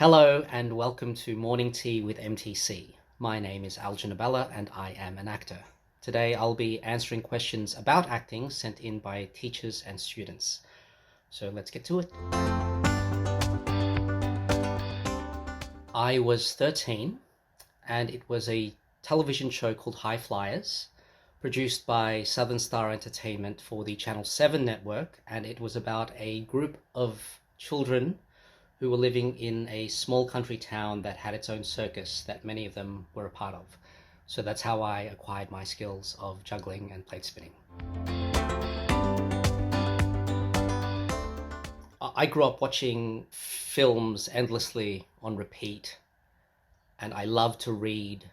Hello and welcome to Morning Tea with MTC. My name is Aljin Abella and I am an actor. Today I'll be answering questions about acting sent in by teachers and students. So let's get to it. I was 13 and it was a television show called High Flyers, produced by Southern Star Entertainment for the Channel 7 network, and it was about a group of children who were living in a small country town that had its own circus that many of them were a part of. So that's how I acquired my skills of juggling and plate spinning. I grew up watching films endlessly on repeat, and I love to read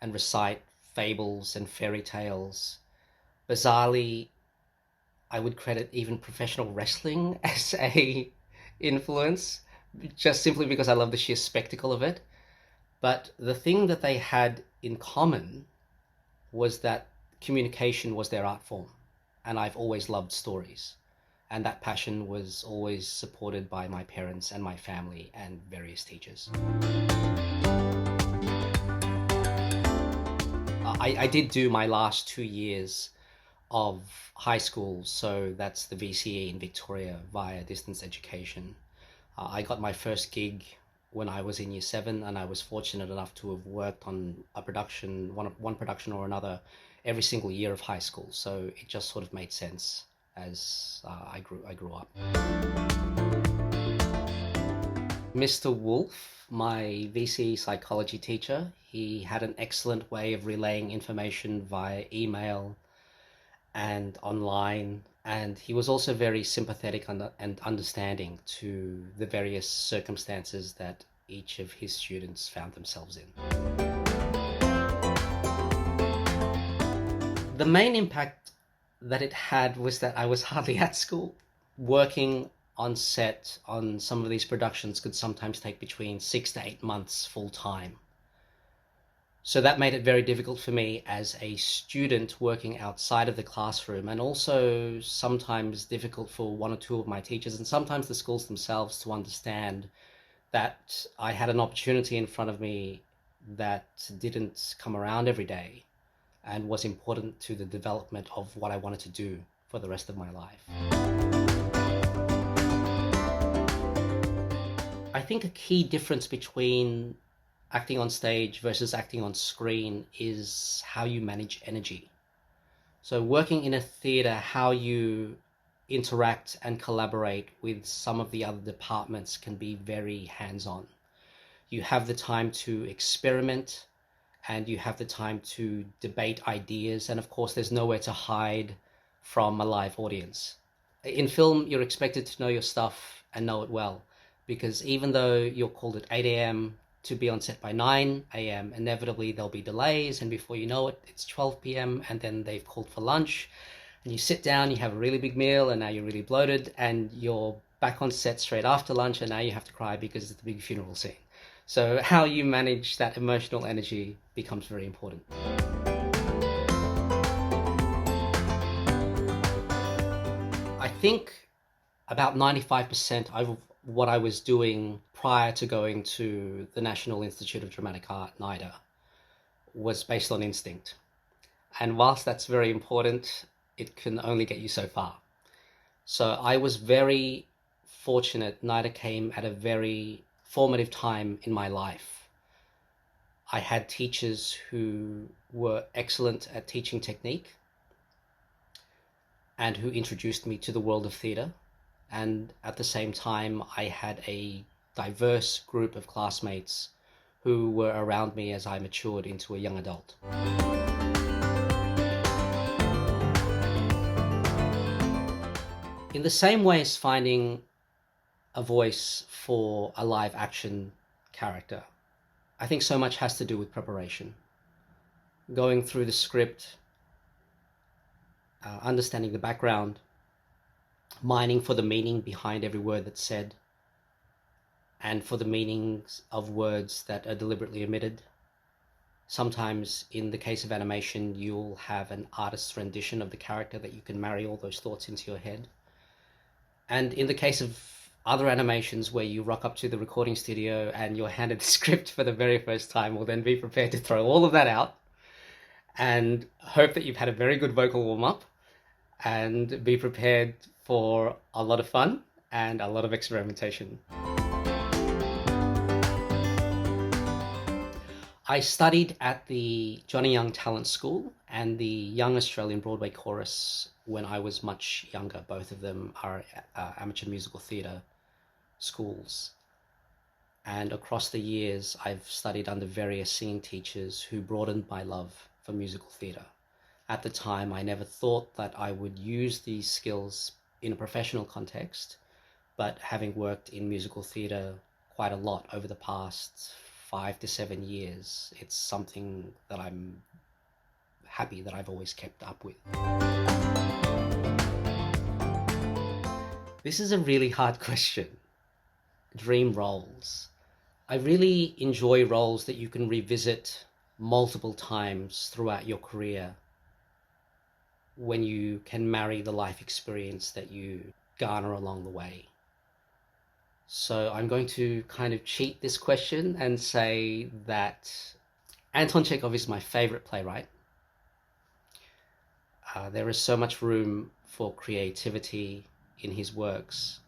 and recite fables and fairy tales. Bizarrely, I would credit even professional wrestling as a influence, just simply because I love the sheer spectacle of it. But the thing that they had in common was that communication was their art form, and I've always loved stories, and that passion was always supported by my parents and my family and various teachers. I did do my last 2 years of high school, so that's the VCE in Victoria via distance education. I got my first gig when I was in year 7, and I was fortunate enough to have worked on a production, one production or another, every single year of high school. So it just sort of made sense as I grew up. Mr. Wolf, my VCE psychology teacher, he had an excellent way of relaying information via email and online, and he was also very sympathetic and understanding to the various circumstances that each of his students found themselves in. The main impact that it had was that I was hardly at school. Working on set on some of these productions could sometimes take between 6 to 8 months full time. So that made it very difficult for me as a student working outside of the classroom, and also sometimes difficult for one or two of my teachers and sometimes the schools themselves to understand that I had an opportunity in front of me that didn't come around every day and was important to the development of what I wanted to do for the rest of my life. I think a key difference between acting on stage versus acting on screen is how you manage energy. So working in a theatre, how you interact and collaborate with some of the other departments can be very hands-on. You have the time to experiment, and you have the time to debate ideas, and of course there's nowhere to hide from a live audience. In film, you're expected to know your stuff and know it well, because even though you're called at 8 a.m. to be on set by 9 a.m. inevitably there'll be delays, and before you know it, it's 12 p.m. and then they've called for lunch, and you sit down, you have a really big meal, and now you're really bloated, and you're back on set straight after lunch, and now you have to cry because it's the big funeral scene. So how you manage that emotional energy becomes very important. I think about 95% of what I was doing prior to going to the National Institute of Dramatic Art, NIDA, was based on instinct. And whilst that's very important, it can only get you so far. So I was very fortunate. NIDA came at a very formative time in my life. I had teachers who were excellent at teaching technique and who introduced me to the world of theatre. And at the same time, I had a diverse group of classmates who were around me as I matured into a young adult. In the same way as finding a voice for a live action character, I think so much has to do with preparation. Going through the script, understanding the background, mining for the meaning behind every word that's said, and for the meanings of words that are deliberately omitted. Sometimes, in the case of animation, you'll have an artist's rendition of the character that you can marry all those thoughts into your head. And in the case of Other animations where you rock up to the recording studio and you're handed the script for the very first time, will then be prepared to throw all of that out and hope that you've had a very good vocal warm-up and be prepared for a lot of fun and a lot of experimentation. I studied at the Johnny Young Talent School and the Young Australian Broadway Chorus when I was much younger. Both of them are amateur musical theatre schools. And across the years, I've studied under various singing teachers who broadened my love for musical theatre. At the time, I never thought that I would use these skills in a professional context, but having worked in musical theatre quite a lot over the past 5 to 7 years, it's something that I'm happy that I've always kept up with. This is a really hard question. Dream roles. I really enjoy roles that you can revisit multiple times throughout your career when you can marry the life experience that you garner along the way. So I'm going to kind of cheat this question and say that Anton Chekhov is my favorite playwright. There is so much room for creativity in his works.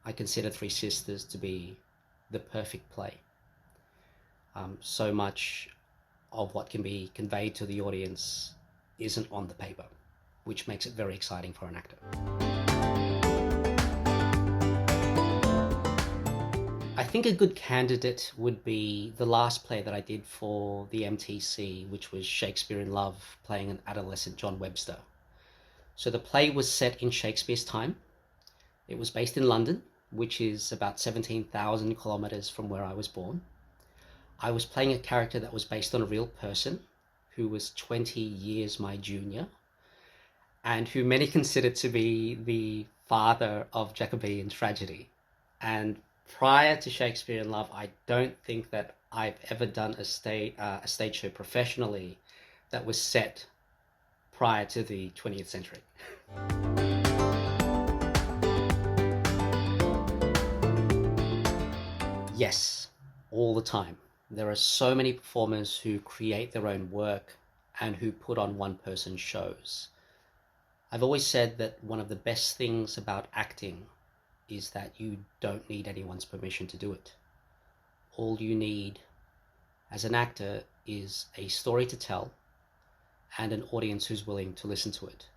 I consider Three Sisters to be the perfect play. So much of what can be conveyed to the audience isn't on the paper, which makes it very exciting for an actor. I think a good candidate would be the last play that I did for the MTC, which was Shakespeare in Love, playing an adolescent John Webster. So the play was set in Shakespeare's time. It was based in London, which is about 17,000 kilometers from where I was born. I was playing a character that was based on a real person who was 20 years my junior and who many consider to be the father of Jacobean tragedy. And prior to Shakespeare in Love, I don't think that I've ever done a stage show professionally that was set prior to the 20th century. Yes, all the time. There are so many performers who create their own work and who put on one-person shows. I've always said that one of the best things about acting is that you don't need anyone's permission to do it. All you need as an actor is a story to tell and an audience who's willing to listen to it.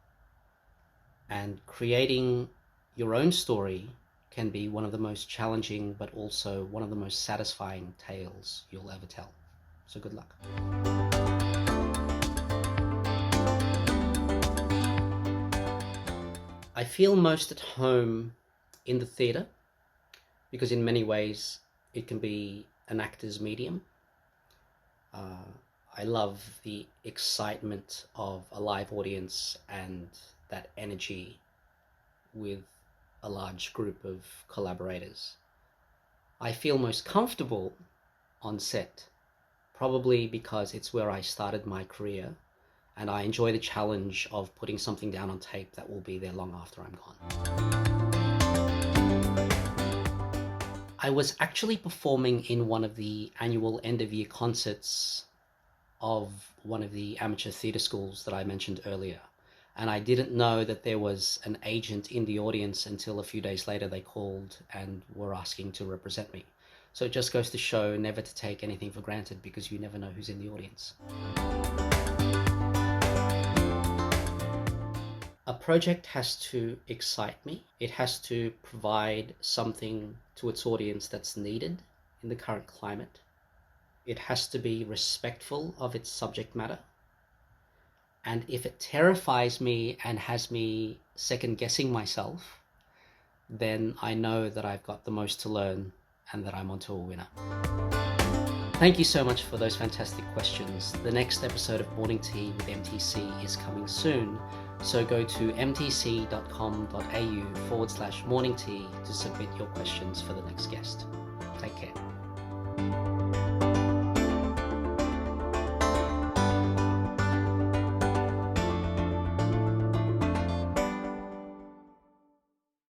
And creating your own story can be one of the most challenging, but also one of the most satisfying tales you'll ever tell. So good luck. I feel most at home in the theatre because in many ways it can be an actor's medium. I love the excitement of a live audience and that energy with a large group of collaborators. I feel most comfortable on set, probably because it's where I started my career and I enjoy the challenge of putting something down on tape that will be there long after I'm gone. I was actually performing in one of the annual end-of-year concerts of one of the amateur theatre schools that I mentioned earlier. And I didn't know that there was an agent in the audience until a few days later they called and were asking to represent me. So it just goes to show never to take anything for granted because you never know who's in the audience. A project has to excite me. It has to provide something to its audience that's needed in the current climate. It has to be respectful of its subject matter. And if it terrifies me and has me second guessing myself, then I know that I've got the most to learn and that I'm onto a winner. Thank you so much for those fantastic questions. The next episode of Morning Tea with MTC is coming soon, so go to mtc.com.au/morning tea to submit your questions for the next guest. Take care.